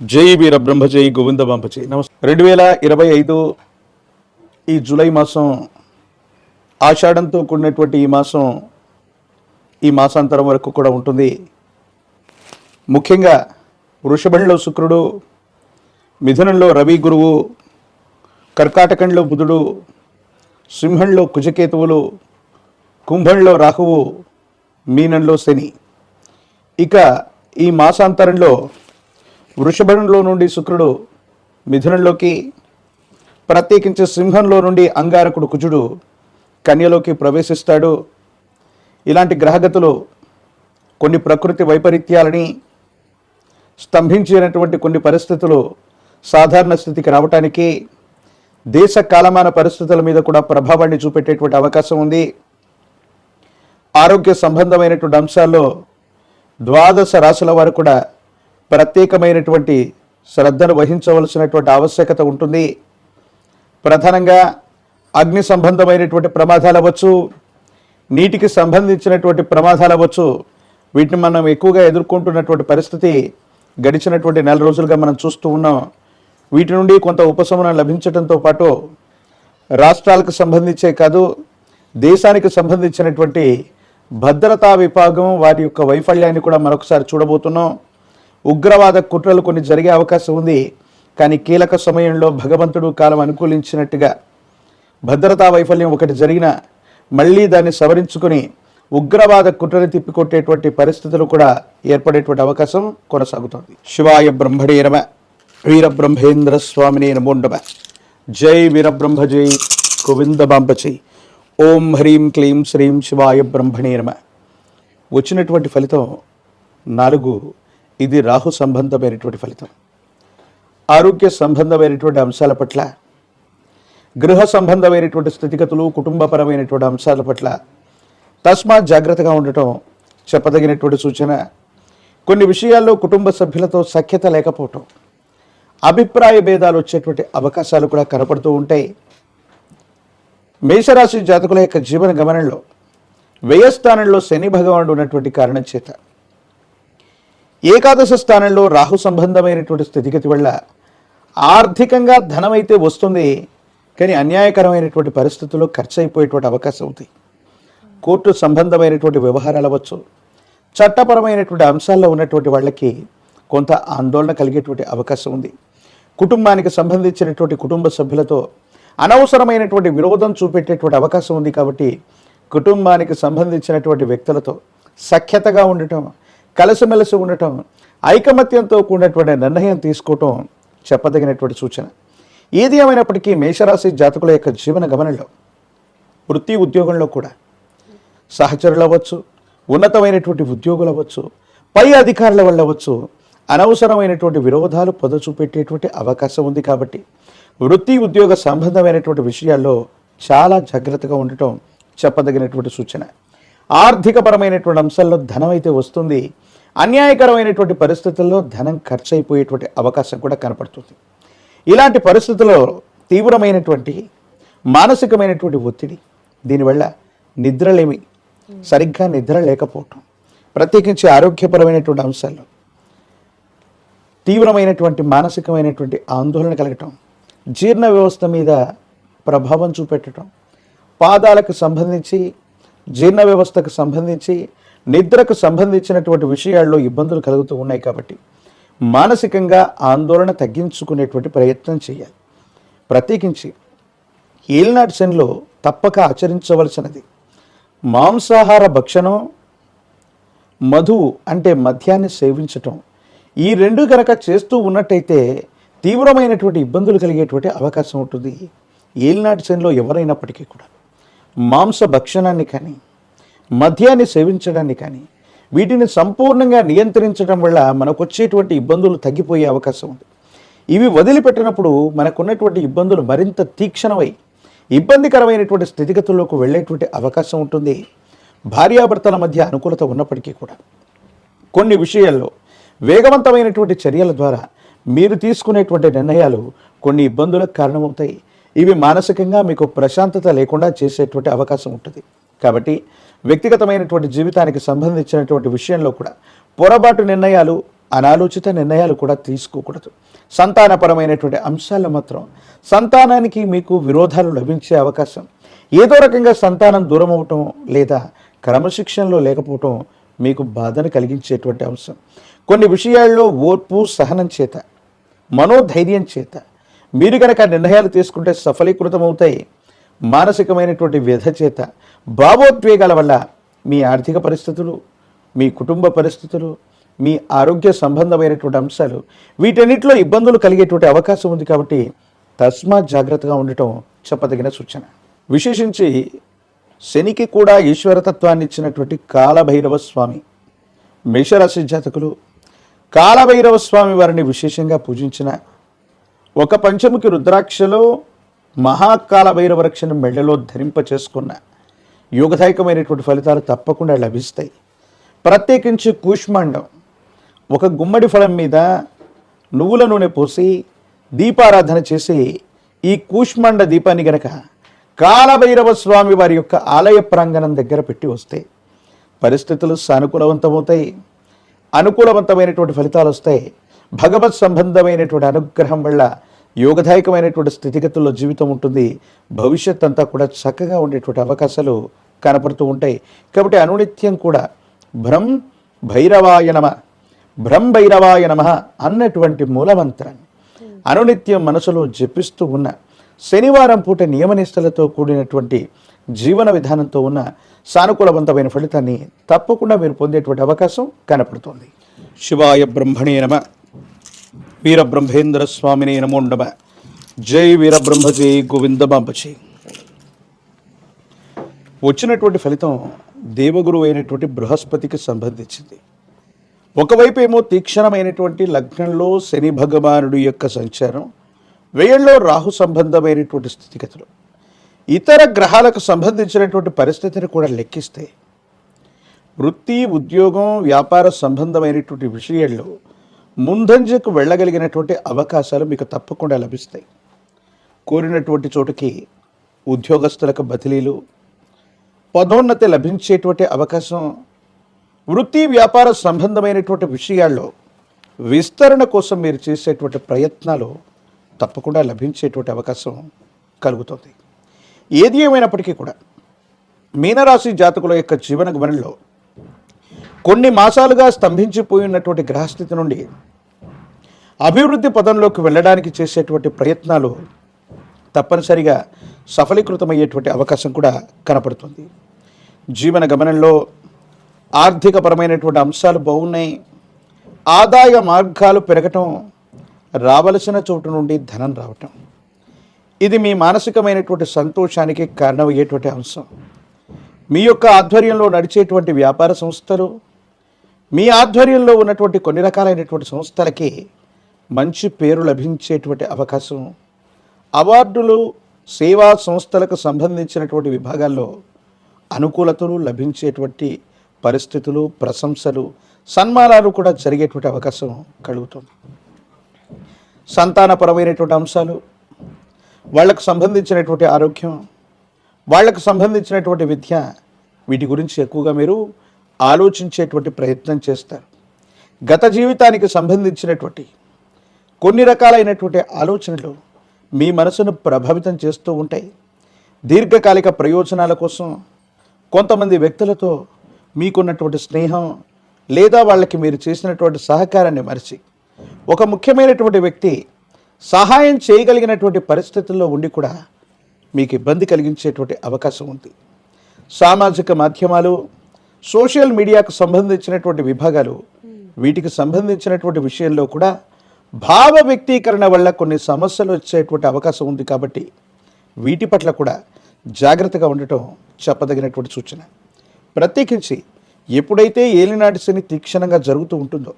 జై వీర బ్రహ్మ జై గోవింద బాంబ జై నమస్తే. 2025 ఈ జూలై మాసం ఆషాఢంతో కూడినటువంటి ఈ మాసాంతరం వరకు కూడా ఉంటుంది. ముఖ్యంగా వృషభంలో శుక్రుడు, మిథునంలో రవి గురువు, కర్కాటకంలో బుధుడు, సింహంలో కుజకేతువులు, కుంభంలో రాహువు, మీనంలో శని. ఇక ఈ మాసాంతరంలో వృషభంలో నుండి శుక్రుడు మిథునంలోకి, ప్రత్యేకించి సింహంలో నుండి అంగారకుడు కుజుడు కన్యలోకి ప్రవేశిస్తాడు. ఇలాంటి గ్రహగతులు కొన్ని ప్రకృతి వైపరీత్యాలని, స్తంభించినటువంటి కొన్ని పరిస్థితులు సాధారణ స్థితికి రావటానికి, దేశ కాలమాన పరిస్థితుల మీద కూడా ప్రభావాన్ని చూపెట్టేటువంటి అవకాశం ఉంది. ఆరోగ్య సంబంధమైనటువంటి అంశాల్లో 12 రాశుల వారు కూడా ప్రత్యేకమైనటువంటి శ్రద్ధను వహించవలసినటువంటి ఆవశ్యకత ఉంటుంది. ప్రధానంగా అగ్ని సంబంధమైనటువంటి ప్రమాదాలు అవ్వచ్చు, నీటికి సంబంధించినటువంటి ప్రమాదాలు అవ్వచ్చు. వీటిని మనం ఎక్కువగా ఎదుర్కొంటున్నటువంటి పరిస్థితి గడిచినటువంటి 4 రోజులుగా మనం చూస్తూ ఉన్నాం. వీటి నుండి కొంత ఉపశమనం లభించడంతో పాటు రాష్ట్రాలకు సంబంధించే కాదు, దేశానికి సంబంధించినటువంటి భద్రతా విభాగం వారి యొక్క వైఫల్యాన్ని కూడా మరొకసారి చూడబోతున్నాం. ఉగ్రవాద కుట్రలు కొన్ని జరిగే అవకాశం ఉంది. కానీ కీలక సమయంలో భగవంతుడు కాలం అనుకూలించినట్టుగా భద్రతా వైఫల్యం ఒకటి జరిగినా మళ్ళీ దాన్ని సవరించుకొని ఉగ్రవాద కుట్రని తిప్పికొట్టేటువంటి పరిస్థితులు కూడా ఏర్పడేటువంటి అవకాశం కొనసాగుతోంది. శివాయ బ్రహ్మణే నమః. వీరబ్రహ్మేంద్ర స్వామినే నమో నమః. జై వీరబ్రహ్మ జై గోవింద బాంబ జై. ఓం హ్రీం క్లీం శ్రీం శివాయ బ్రహ్మణే నమః. వచ్చినటువంటి ఫలితం 4. ఇది రాహు సంబంధమైనటువంటి ఫలితం. ఆరోగ్య సంబంధమైనటువంటి అంశాల పట్ల, గృహ సంబంధమైనటువంటి స్థితిగతులు, కుటుంబపరమైనటువంటి అంశాల పట్ల తస్మాత్ జాగ్రత్తగా ఉండటం చెప్పదగినటువంటి సూచన. కొన్ని విషయాల్లో కుటుంబ సభ్యులతో సఖ్యత లేకపోవటం, అభిప్రాయ భేదాలు వచ్చేటువంటి అవకాశాలు కూడా కనపడుతూ ఉంటాయి. మేషరాశి జాతకుల యొక్క జీవన గమనంలో వ్యయస్థానంలో శని భగవానుడు ఉన్నటువంటి కారణం చేత, ఏకాదశ స్థానంలో రాహు సంబంధమైనటువంటి స్థితిగతి వల్ల ఆర్థికంగా ధనం అయితే వస్తుంది, కానీ అన్యాయకరమైనటువంటి పరిస్థితుల్లో ఖర్చు అయిపోయేటువంటి అవకాశం ఉంది. కోర్టు సంబంధమైనటువంటి వ్యవహారాలు అవ్వచ్చు, చట్టపరమైనటువంటి అంశాల్లో ఉన్నటువంటి వాళ్ళకి కొంత ఆందోళన కలిగేటువంటి అవకాశం ఉంది. కుటుంబానికి సంబంధించినటువంటి కుటుంబ సభ్యులతో అనవసరమైనటువంటి విరోధం చూపెట్టేటువంటి అవకాశం ఉంది. కాబట్టి కుటుంబానికి సంబంధించినటువంటి వ్యక్తులతో సఖ్యతగా ఉండటం, కలిసిమెలిసి ఉండటం, ఐకమత్యంతో కూడినటువంటి నిర్ణయం తీసుకోవటం చెప్పదగినటువంటి సూచన. ఏది ఏమైనప్పటికీ మేషరాశి జాతకుల యొక్క జీవన గమనంలో, వృత్తి ఉద్యోగంలో కూడా సహచరులు అవ్వచ్చు, ఉన్నతమైనటువంటి ఉద్యోగులు అవ్వచ్చు, పై అధికారుల వల్ల అవ్వచ్చు, అనవసరమైనటువంటి విరోధాలు పొదచూపెట్టేటువంటి అవకాశం ఉంది. కాబట్టి వృత్తి ఉద్యోగ సంబంధమైనటువంటి విషయాల్లో చాలా జాగ్రత్తగా ఉండటం చెప్పదగినటువంటి సూచన. ఆర్థికపరమైనటువంటి అంశాల్లో ధనం అయితే వస్తుంది, అన్యాయకరమైనటువంటి పరిస్థితుల్లో ధనం ఖర్చు అయిపోయేటువంటి అవకాశం కూడా కనపడుతుంది. ఇలాంటి పరిస్థితుల్లో తీవ్రమైనటువంటి మానసికమైనటువంటి ఒత్తిడి, దీనివల్ల నిద్రలేమి, సరిగ్గా నిద్ర లేకపోవటం, ప్రత్యేకించి ఆరోగ్యపరమైనటువంటి అంశాల్లో తీవ్రమైనటువంటి మానసికమైనటువంటి ఆందోళన కలగటం, జీర్ణ వ్యవస్థ మీద ప్రభావం చూపెట్టడం, పాదాలకు సంబంధించి, జీర్ణ వ్యవస్థకు సంబంధించి, నిద్రకు సంబంధించినటువంటి విషయాల్లో ఇబ్బందులు కలుగుతూ ఉన్నాయి. కాబట్టి మానసికంగా ఆందోళన తగ్గించుకునేటువంటి ప్రయత్నం చేయాలి. ప్రత్యేకించి ఏలినాటి శనిలో తప్పక ఆచరించవలసినది మాంసాహార భక్షణం, మధువు అంటే మద్యాన్ని సేవించటం. ఈ 2 కనుక చేస్తూ ఉన్నట్టయితే తీవ్రమైనటువంటి ఇబ్బందులు కలిగేటువంటి అవకాశం ఉంటుంది. ఏలినాటి శనిలో ఎవరైనప్పటికీ కూడా మాంస భక్షణాన్ని కానీ, మద్యాన్ని సేవించడాన్ని కానీ, వీటిని సంపూర్ణంగా నియంత్రించడం వల్ల మనకు వచ్చేటువంటి ఇబ్బందులు తగ్గిపోయే అవకాశం ఉంది. ఇవి వదిలిపెట్టినప్పుడు మనకున్నటువంటి ఇబ్బందులు మరింత తీక్షణమై ఇబ్బందికరమైనటువంటి స్థితిగతుల్లోకి వెళ్ళేటువంటి అవకాశం ఉంటుంది. భార్యాభర్తల మధ్య అనుకూలత ఉన్నప్పటికీ కూడా కొన్ని విషయాల్లో వేగవంతమైనటువంటి చర్యల ద్వారా మీరు తీసుకునేటువంటి నిర్ణయాలు కొన్ని ఇబ్బందులకు కారణమవుతాయి. ఇవి మానసికంగా మీకు ప్రశాంతత లేకుండా చేసేటువంటి అవకాశం ఉంటుంది. కాబట్టి వ్యక్తిగతమైనటువంటి జీవితానికి సంబంధించినటువంటి విషయంలో కూడా పొరపాటు నిర్ణయాలు, అనాలోచిత నిర్ణయాలు కూడా తీసుకోకూడదు. సంతానపరమైనటువంటి అంశాల్లో మాత్రం సంతానానికి మీకు విరోధాలు లభించే అవకాశం, ఏదో రకంగా సంతానం దూరం అవటం లేదా క్రమశిక్షణలో లేకపోవటం మీకు బాధను కలిగించేటువంటి అంశం. కొన్ని విషయాల్లో ఓర్పు సహనం చేత, మనోధైర్యం చేత మీరు కనుక నిర్ణయాలు తీసుకుంటే సఫలీకృతమవుతాయి. మానసికమైనటువంటి వ్యధ చేత, భావోద్వేగాల వల్ల మీ ఆర్థిక పరిస్థితులు, మీ కుటుంబ పరిస్థితులు, మీ ఆరోగ్య సంబంధమైనటువంటి అంశాలు, వీటన్నిటిలో ఇబ్బందులు కలిగేటువంటి అవకాశం ఉంది. కాబట్టి తస్మాత్ జాగ్రత్తగా ఉండటం చెప్పదగిన సూచన. విశేషించి శనికి కూడా ఈశ్వరతత్వాన్ని ఇచ్చినటువంటి కాలభైరవ స్వామి, మేషరాశి జాతకులు కాలభైరవ స్వామి వారిని విశేషంగా పూజించిన, ఒక పంచముఖి రుద్రాక్షలో మహాకాలభైరవ రక్షణ మెడలో ధరింప చేసుకున్న యోగదాయకమైనటువంటి ఫలితాలు తప్పకుండా లభిస్తాయి. ప్రత్యేకించి కూష్మాండం, ఒక గుమ్మడి ఫలం మీద నువ్వుల నూనె పోసి దీపారాధన చేసి ఈ కూష్మాండ దీపాన్ని గనక కాలభైరవ స్వామి వారి యొక్క ఆలయ ప్రాంగణం దగ్గర పెట్టి వస్తే పరిస్థితులు సానుకూలవంతమవుతాయి, అనుకూలవంతమైనటువంటి ఫలితాలు వస్తాయి. భగవత్ సంబంధమైనటువంటి అనుగ్రహం వల్ల యోగదాయకమైనటువంటి స్థితిగతుల్లో జీవితం ఉంటుంది. భవిష్యత్ అంతా కూడా చక్కగా ఉండేటువంటి అవకాశాలు కనపడుతూ ఉంటాయి. కాబట్టి అనునిత్యం కూడా భ్రం భైరవాయ నమ, భ్రం భైరవాయ నమ అన్నటువంటి మూలమంత్రాన్ని అనునిత్యం మనసులో జపిస్తూ ఉన్న, శనివారం పూట నియమనిష్టలతో కూడినటువంటి జీవన విధానంతో ఉన్న సానుకూలవంతమైన ఫలితాన్ని తప్పకుండా మీరు పొందేటువంటి అవకాశం కనపడుతుంది. శివాయ బ్రహ్మణే నమ, వీరబ్రహ్మేంద్ర స్వామినే నమో నమ. జై వీరబ్రహ్మ, జై గోవిందమాంబజీ. వచ్చినటువంటి ఫలితం దేవగురు అయినటువంటి బృహస్పతికి సంబంధించింది. ఒకవైపు ఏమో తీక్షణమైనటువంటి లగ్నంలో శని భగవానుడి యొక్క సంచారం, వ్యయంలో రాహు సంబంధమైనటువంటి స్థితిగతులు, ఇతర గ్రహాలకు సంబంధించినటువంటి పరిస్థితిని కూడా లెక్కిస్తే వృత్తి, ఉద్యోగం, వ్యాపార సంబంధమైనటువంటి విషయాల్లో ముందంజకు వెళ్ళగలిగినటువంటి అవకాశాలు మీకు తప్పకుండా లభిస్తాయి. కోరినటువంటి చోటుకి ఉద్యోగస్తులకు బదిలీలు, పదోన్నతి లభించేటువంటి అవకాశం, వృత్తి వ్యాపార సంబంధమైనటువంటి విషయాల్లో విస్తరణ కోసం మీరు చేసేటువంటి ప్రయత్నాలు తప్పకుండా లభించేటువంటి అవకాశం కలుగుతుంది. ఏది ఏమైనప్పటికీ కూడా మీనరాశి జాతకుల యొక్క జీవన గమనంలో కొన్ని మాసాలుగా స్తంభించిపోయినటువంటి గ్రహస్థితి నుండి అభివృద్ధి పదంలోకి వెళ్ళడానికి చేసేటువంటి ప్రయత్నాలు తప్పనిసరిగా సఫలీకృతమయ్యేటువంటి అవకాశం కూడా కనపడుతుంది. జీవన గమనంలో ఆర్థికపరమైనటువంటి అంశాలు బాగున్నాయి. ఆదాయ మార్గాలు పెరగటం, రావలసిన చోటు నుండి ధనం రావటం, ఇది మీ మానసికమైనటువంటి సంతోషానికి కారణమయ్యేటువంటి అంశం. మీ యొక్క ఆధ్వర్యంలో నడిచేటువంటి వ్యాపార సంస్థలు, మీ ఆధ్వర్యంలో ఉన్నటువంటి కొన్ని రకాలైనటువంటి సంస్థలకి మంచి పేరు లభించేటువంటి అవకాశం, అవార్డులు, సేవా సంస్థలకు సంబంధించినటువంటి విభాగాల్లో అనుకూలతలు లభించేటువంటి పరిస్థితులు, ప్రశంసలు, సన్మానాలు కూడా జరిగేటువంటి అవకాశం కలుగుతుంది. సంతానపరమైనటువంటి అంశాలు, వాళ్లకు సంబంధించినటువంటి ఆరోగ్యం, వాళ్లకు సంబంధించినటువంటి విద్య, వీటి గురించి ఎక్కువగా మీరు ఆలోచించేటువంటి ప్రయత్నం చేస్తారు. గత జీవితానికి సంబంధించినటువంటి కొన్ని రకాలైనటువంటి ఆలోచనలు మీ మనసును ప్రభావితం చేస్తూ ఉంటాయి. దీర్ఘకాలిక ప్రయోజనాల కోసం కొంతమంది వ్యక్తులతో మీకున్నటువంటి స్నేహం లేదా వాళ్ళకి మీరు చేసినటువంటి సహకారాన్ని మరిచి ఒక ముఖ్యమైనటువంటి వ్యక్తి సహాయం చేయగలిగినటువంటి పరిస్థితుల్లో ఉండి కూడా మీకు ఇబ్బంది కలిగించేటువంటి అవకాశం ఉంది. సామాజిక మాధ్యమాలు, సోషల్ మీడియాకు సంబంధించినటువంటి విభాగాలు, వీటికి సంబంధించినటువంటి విషయంలో కూడా భావ వ్యక్తీకరణ వల్ల కొన్ని సమస్యలు వచ్చేటువంటి అవకాశం ఉంది. కాబట్టి వీటి పట్ల కూడా జాగ్రత్తగా ఉండటం చెప్పదగినటువంటి సూచన. ప్రత్యేకించి ఎప్పుడైతే ఏలినాటి శని తీక్షణంగా జరుగుతూ ఉంటుందో,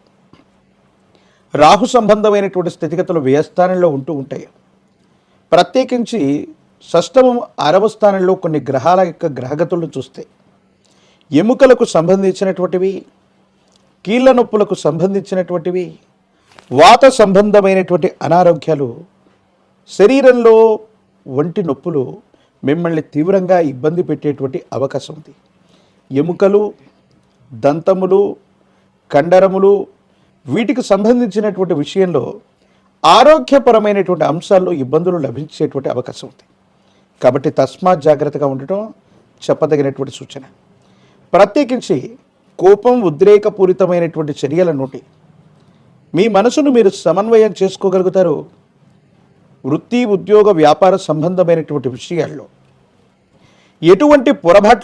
రాహు సంబంధమైనటువంటి స్థితిగతులు వ్యయస్థానంలో ఉంటూ ఉంటాయి. ప్రత్యేకించి షష్టమం 6వ స్థానంలో కొన్ని గ్రహాల యొక్క గ్రహగతులను చూస్తే ఎముకలకు సంబంధించినటువంటివి, కీళ్ళ నొప్పులకు సంబంధించినటువంటివి, వాత సంబంధమైనటువంటి అనారోగ్యాలు, శరీరంలో వంటి నొప్పులు మిమ్మల్ని తీవ్రంగా ఇబ్బంది పెట్టేటువంటి అవకాశం ఉంది. ఎముకలు, దంతములు, కండరములు, వీటికి సంబంధించినటువంటి విషయంలో ఆరోగ్యపరమైనటువంటి అంశాల్లో ఇబ్బందులు లభించేటువంటి అవకాశం ఉంది. కాబట్టి తస్మాత్ జాగ్రత్తగా ఉండటం చెప్పదగినటువంటి సూచన. ప్రత్యేకించి కోపం, ఉద్రేకపూరితమైనటువంటి చర్యల నుండి మీ మనసును మీరు సమన్వయం చేసుకోగలుగుతారు. వృత్తి, ఉద్యోగ, వ్యాపార సంబంధమైనటువంటి విషయాల్లో ఎటువంటి పొరపాట్లు